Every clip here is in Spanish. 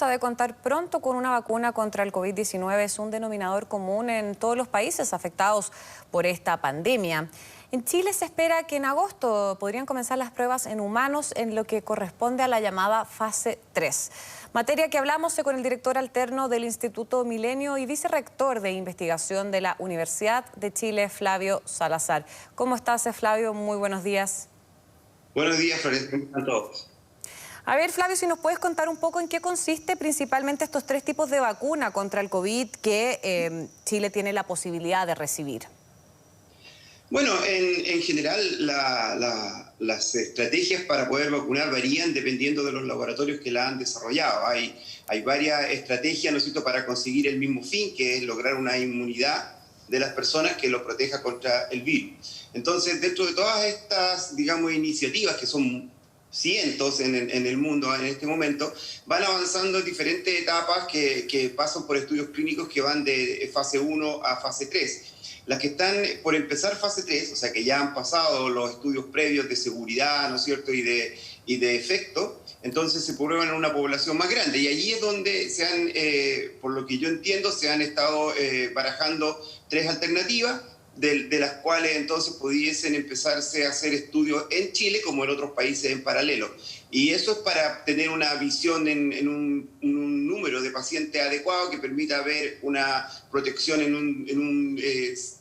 De contar pronto con una vacuna contra el COVID-19 es un denominador común en todos los países afectados por esta pandemia. En Chile se espera que en agosto podrían comenzar las pruebas en humanos en lo que corresponde a la llamada fase 3. Materia que hablamos con el director alterno del Instituto Milenio y vicerrector de investigación de la Universidad de Chile, Flavio Salazar. ¿Cómo estás, Flavio? Muy buenos días. Buenos días, Florencia. ¿Cómo están todos? A ver, Flavio, si nos puedes contar un poco en qué consiste principalmente estos tres tipos de vacuna contra el COVID que Chile tiene la posibilidad de recibir. Bueno, en general las estrategias para poder vacunar varían dependiendo de los laboratorios que la han desarrollado. Hay varias estrategias, ¿no es cierto?, para conseguir el mismo fin, que es lograr una inmunidad de las personas que los proteja contra el virus. Entonces, dentro de todas estas, digamos, iniciativas que son cientos en el mundo en este momento, van avanzando en diferentes etapas que pasan por estudios clínicos que van de fase 1 a fase 3. Las que están por empezar fase 3, o sea que ya han pasado los estudios previos de seguridad, ¿no es cierto?, y de efecto, entonces se prueban en una población más grande. Y allí es donde por lo que yo entiendo, se han estado barajando tres alternativas, de las cuales entonces pudiesen empezarse a hacer estudios en Chile como en otros países en paralelo. Y eso es para tener una visión en un número de pacientes adecuado que permita ver una protección en un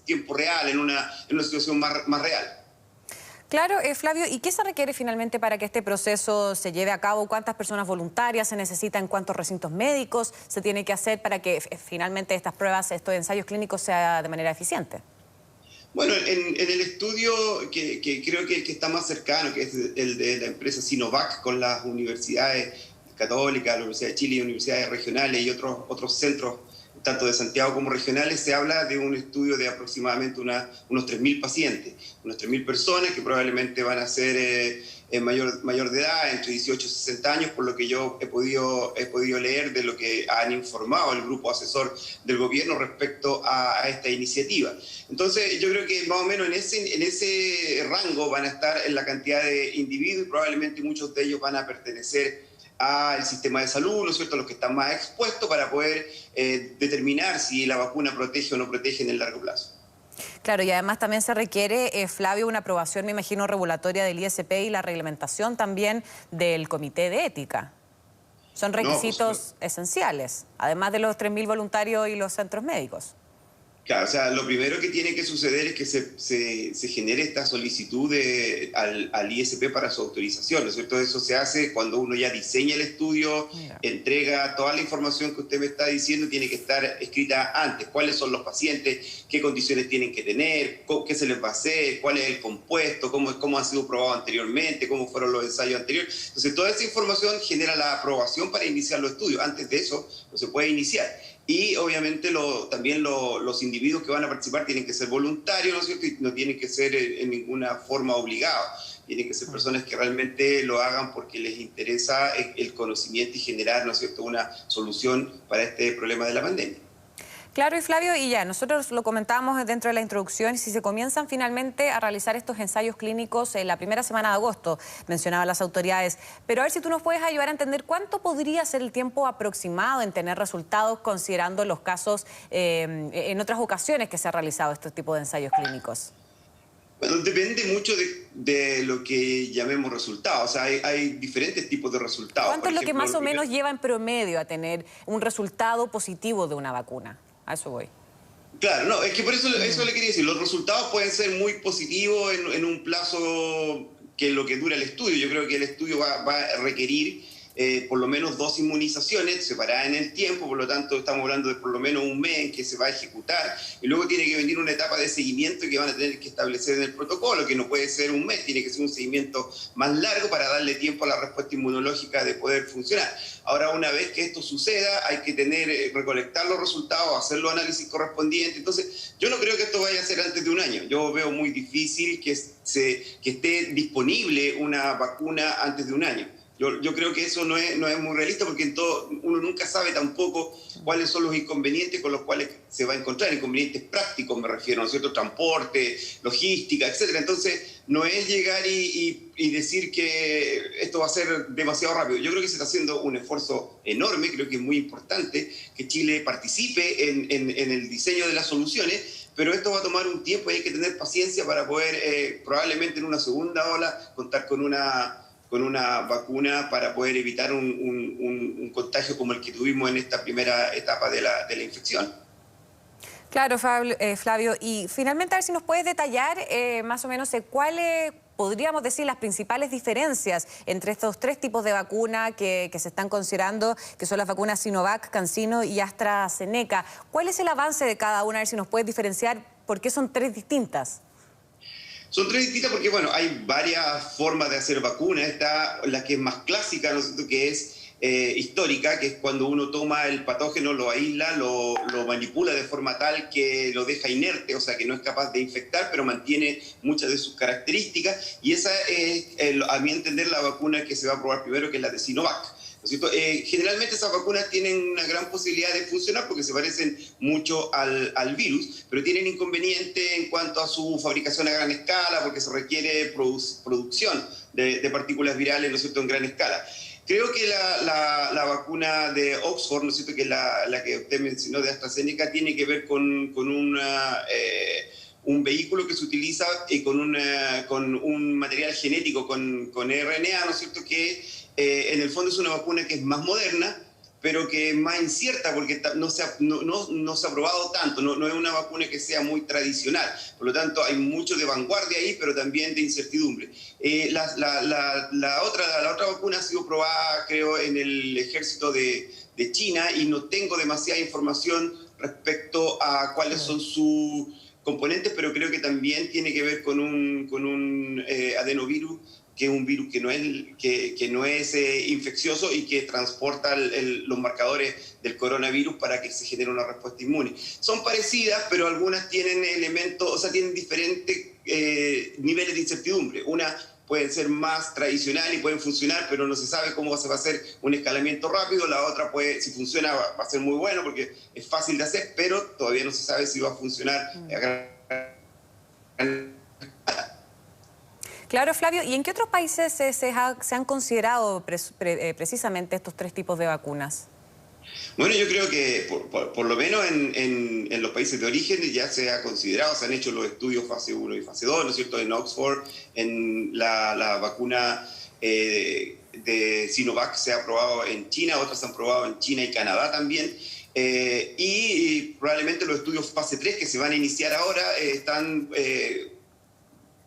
tiempo real, en una situación más real. Claro, Flavio, ¿y qué se requiere finalmente para que este proceso se lleve a cabo? ¿Cuántas personas voluntarias se necesitan? ¿Cuántos recintos médicos se tiene que hacer para que finalmente estas pruebas, estos ensayos clínicos sea de manera eficiente? Bueno, en el estudio que creo que el que está más cercano, que es el de la empresa Sinovac con las universidades católicas, la Universidad de Chile y universidades regionales y otros centros, tanto de Santiago como regionales, se habla de un estudio de aproximadamente unos 3.000 pacientes, unas 3.000 personas que probablemente van a ser mayor de edad, entre 18 y 60 años, por lo que yo he podido leer de lo que han informado el grupo asesor del gobierno respecto a esta iniciativa. Entonces, yo creo que más o menos en ese rango van a estar en la cantidad de individuos y probablemente muchos de ellos van a pertenecer al sistema de salud, ¿no es cierto?, los que están más expuestos para poder determinar si la vacuna protege o no protege en el largo plazo. Claro, y además también se requiere, Flavio, una aprobación, me imagino, regulatoria del ISP y la reglamentación también del Comité de Ética. Son requisitos esenciales, además de los 3.000 voluntarios y los centros médicos. Claro, o sea, lo primero que tiene que suceder es que se genere esta solicitud al ISP para su autorización, ¿no es cierto? Eso se hace cuando uno ya diseña el estudio, entrega toda la información que usted me está diciendo, tiene que estar escrita antes. ¿Cuáles son los pacientes? ¿Qué condiciones tienen que tener? ¿Qué se les va a hacer? ¿Cuál es el compuesto? ¿Cómo ha sido probado anteriormente? ¿Cómo fueron los ensayos anteriores? Entonces, toda esa información genera la aprobación para iniciar los estudios. Antes de eso, no se puede iniciar. Y obviamente también los individuos que van a participar tienen que ser voluntarios, ¿no es cierto? Y no tienen que ser en ninguna forma obligados. Tienen que ser personas que realmente lo hagan porque les interesa el conocimiento y generar, ¿no es cierto?, una solución para este problema de la pandemia. Claro, y Flavio, y ya, nosotros lo comentábamos dentro de la introducción, si se comienzan finalmente a realizar estos ensayos clínicos en la primera semana de agosto, mencionaban las autoridades, pero a ver si tú nos puedes ayudar a entender cuánto podría ser el tiempo aproximado en tener resultados considerando los casos en otras ocasiones que se ha realizado este tipo de ensayos clínicos. Bueno, depende mucho de lo que llamemos resultados. O sea, hay diferentes tipos de resultados. ¿Cuánto es lo que más o menos lleva en promedio a tener un resultado positivo de una vacuna? A eso voy. Claro, no, es que por eso le quería decir, los resultados pueden ser muy positivos en un plazo que es lo que dura el estudio. Yo creo que el estudio va a requerir por lo menos 2 inmunizaciones separadas en el tiempo, por lo tanto estamos hablando de por lo menos un mes en que se va a ejecutar, y luego tiene que venir una etapa de seguimiento que van a tener que establecer en el protocolo, que no puede ser un mes, tiene que ser un seguimiento más largo para darle tiempo a la respuesta inmunológica de poder funcionar. Ahora, una vez que esto suceda, hay que recolectar los resultados, hacer los análisis correspondientes. Entonces, yo no creo que esto vaya a ser antes de un año. Yo veo muy difícil que esté disponible una vacuna antes de un año. Yo creo que eso no es muy realista porque uno nunca sabe tampoco cuáles son los inconvenientes con los cuales se va a encontrar, inconvenientes prácticos me refiero, ¿no es cierto? Transporte, logística, etcétera. Entonces, no es llegar y decir que esto va a ser demasiado rápido. Yo creo que se está haciendo un esfuerzo enorme, creo que es muy importante que Chile participe en el diseño de las soluciones, pero esto va a tomar un tiempo y hay que tener paciencia para poder, probablemente en una segunda ola, contar con una vacuna para poder evitar un contagio como el que tuvimos en esta primera etapa de la infección. Claro, Flavio. Y finalmente, a ver si nos puedes detallar más o menos cuáles, podríamos decir, las principales diferencias entre estos tres tipos de vacuna que se están considerando, que son las vacunas Sinovac, CanSino y AstraZeneca. ¿Cuál es el avance de cada una? A ver si nos puedes diferenciar por qué son tres distintas. Son tres distintas porque, bueno, hay varias formas de hacer vacunas. Está la que es más clásica, ¿no es cierto?, que es histórica, que es cuando uno toma el patógeno, lo aísla, lo manipula de forma tal que lo deja inerte, o sea, que no es capaz de infectar, pero mantiene muchas de sus características. Y esa es, a mi entender, la vacuna que se va a probar primero, que es la de Sinovac. ¿No es cierto? Generalmente esas vacunas tienen una gran posibilidad de funcionar porque se parecen mucho al virus, pero tienen inconveniente en cuanto a su fabricación a gran escala, porque se requiere producción de partículas virales, ¿no es cierto?, en gran escala. Creo que la vacuna de Oxford, ¿no es cierto?, que es la que usted mencionó de AstraZeneca, tiene que ver con un vehículo que se utiliza con un material genético, con RNA, ¿no es cierto?, que en el fondo es una vacuna que es más moderna, pero que es más incierta porque no se ha probado tanto, no es una vacuna que sea muy tradicional. Por lo tanto, hay mucho de vanguardia ahí, pero también de incertidumbre. La otra vacuna ha sido probada, creo, en el ejército de China y no tengo demasiada información respecto a cuáles son sus componentes, pero creo que también tiene que ver con un adenovirus, que es un virus que no es infeccioso y que transporta los marcadores del coronavirus para que se genere una respuesta inmune. Son parecidas, pero algunas tienen elementos, o sea, tienen diferentes niveles de incertidumbre. Una pueden ser más tradicional y pueden funcionar, pero no se sabe cómo se va a hacer un escalamiento rápido. La otra si funciona, va a ser muy bueno porque es fácil de hacer, pero todavía no se sabe si va a funcionar Claro, Flavio. ¿Y en qué otros países se han considerado precisamente estos tres tipos de vacunas? Bueno, yo creo que por lo menos en los países de origen ya se ha considerado, se han hecho los estudios fase 1 y fase 2, ¿no es cierto?, en Oxford, en la vacuna de Sinovac se ha aprobado en China, otras se han probado en China y Canadá también. Y probablemente los estudios fase 3 que se van a iniciar ahora están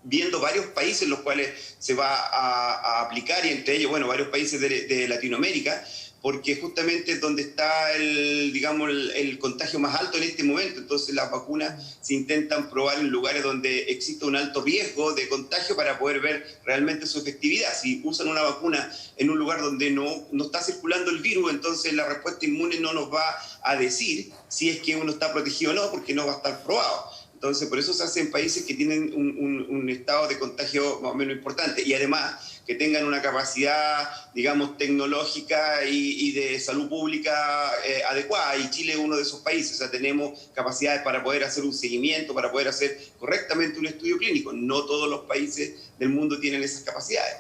viendo varios países en los cuales se va a aplicar, y entre ellos, bueno, varios países de Latinoamérica, porque justamente es donde está el contagio más alto en este momento. Entonces las vacunas se intentan probar en lugares donde existe un alto riesgo de contagio para poder ver realmente su efectividad. Si usan una vacuna en un lugar donde no está circulando el virus, entonces la respuesta inmune no nos va a decir si es que uno está protegido o no, porque no va a estar probado. Entonces, por eso se hace en países que tienen un estado de contagio más o menos importante y además que tengan una capacidad, digamos, tecnológica y de salud pública adecuada. Y Chile es uno de esos países, o sea, tenemos capacidades para poder hacer un seguimiento, para poder hacer correctamente un estudio clínico. No todos los países del mundo tienen esas capacidades.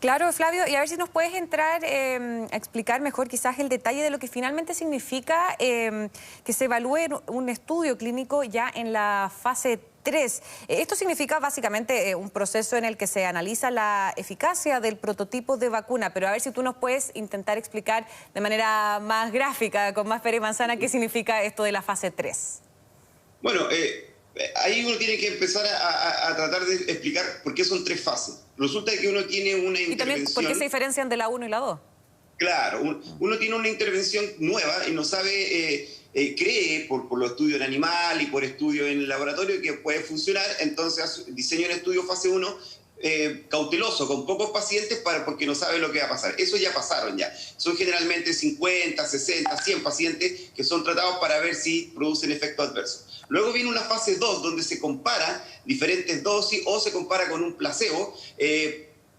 Claro, Flavio, y a ver si nos puedes entrar a explicar mejor quizás el detalle de lo que finalmente significa que se evalúe un estudio clínico ya en la fase 3. Esto significa básicamente un proceso en el que se analiza la eficacia del prototipo de vacuna, pero a ver si tú nos puedes intentar explicar de manera más gráfica, con más pera y manzana, qué significa esto de la fase 3. Bueno, ahí uno tiene que empezar a tratar de explicar por qué son tres fases. Resulta que uno tiene una intervención... ¿Y también por qué se diferencian de la 1 y la 2? Claro, uno tiene una intervención nueva y no sabe, cree por los estudios en animal y por estudios en el laboratorio que puede funcionar, entonces diseña un estudio fase 1 cauteloso, con pocos pacientes porque no sabe lo que va a pasar. Eso ya pasaron ya. Son generalmente 50, 60, 100 pacientes que son tratados para ver si producen efectos adversos. Luego viene una fase 2 donde se compara diferentes dosis o se compara con un placebo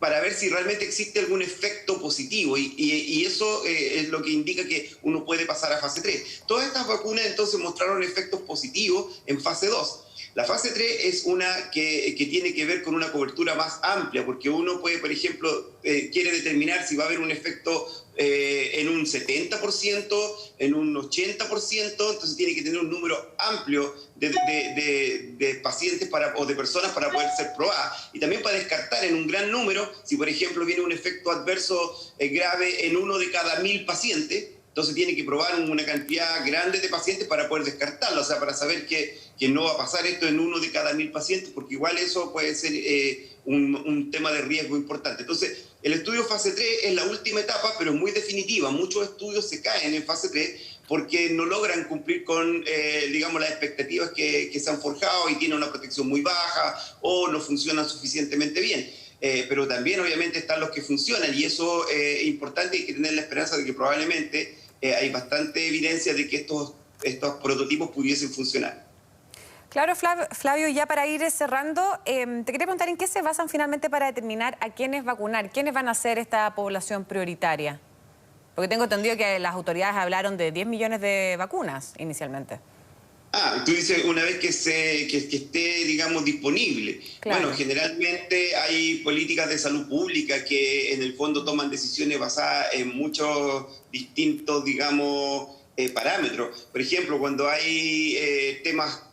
para ver si realmente existe algún efecto positivo y eso es lo que indica que uno puede pasar a fase 3. Todas estas vacunas entonces mostraron efectos positivos en fase 2. La fase 3 es una que tiene que ver con una cobertura más amplia, porque uno puede, por ejemplo, quiere determinar si va a haber un efecto en un 70%, en un 80%, entonces tiene que tener un número amplio de pacientes o de personas para poder ser probadas. Y también para descartar en un gran número, si por ejemplo viene un efecto adverso grave en 1 de cada 1000 pacientes, entonces tiene que probar una cantidad grande de pacientes para poder descartarlo, o sea, para saber que no va a pasar esto en 1 de cada 1000 pacientes, porque igual eso puede ser un tema de riesgo importante. Entonces, el estudio fase 3 es la última etapa, pero es muy definitiva. Muchos estudios se caen en fase 3 porque no logran cumplir con, digamos, las expectativas que se han forjado y tienen una protección muy baja o no funcionan suficientemente bien. Pero también obviamente están los que funcionan y eso es importante, hay que tener la esperanza de que probablemente hay bastante evidencia de que estos prototipos pudiesen funcionar. Claro, Flavio, ya para ir cerrando, te quería preguntar en qué se basan finalmente para determinar a quiénes vacunar, quiénes van a ser esta población prioritaria. Porque tengo entendido que las autoridades hablaron de 10 millones de vacunas inicialmente. Tú dices una vez que esté, digamos, disponible. Claro. Bueno, generalmente hay políticas de salud pública que en el fondo toman decisiones basadas en muchos distintos, digamos, parámetros. Por ejemplo, cuando hay temas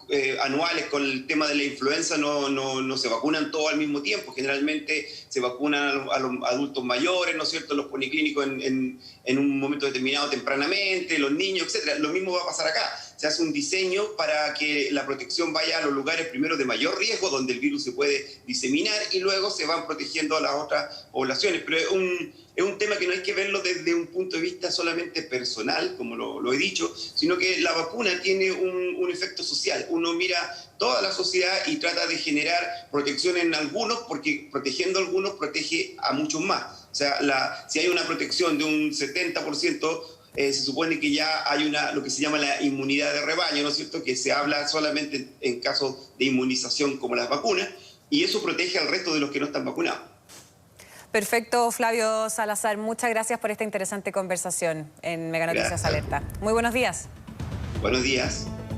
anuales con el tema de la influenza, no se vacunan todos al mismo tiempo. Generalmente se vacunan a los adultos mayores, ¿no es cierto?, los policlínicos en un momento determinado tempranamente, los niños, etcétera. Lo mismo va a pasar acá. Se hace un diseño para que la protección vaya a los lugares primero de mayor riesgo, donde el virus se puede diseminar, y luego se van protegiendo a las otras poblaciones. Pero es un tema que no hay que verlo desde un punto de vista solamente personal, como lo he dicho, sino que la vacuna tiene un efecto social. Uno mira toda la sociedad y trata de generar protección en algunos, porque protegiendo a algunos protege a muchos más. O sea, si hay una protección de un 70%, se supone que ya hay lo que se llama la inmunidad de rebaño, ¿no es cierto?, que se habla solamente en casos de inmunización como las vacunas, y eso protege al resto de los que no están vacunados. Perfecto, Flavio Salazar. Muchas gracias por esta interesante conversación en Mega Noticias Alerta. Muy buenos días. Buenos días.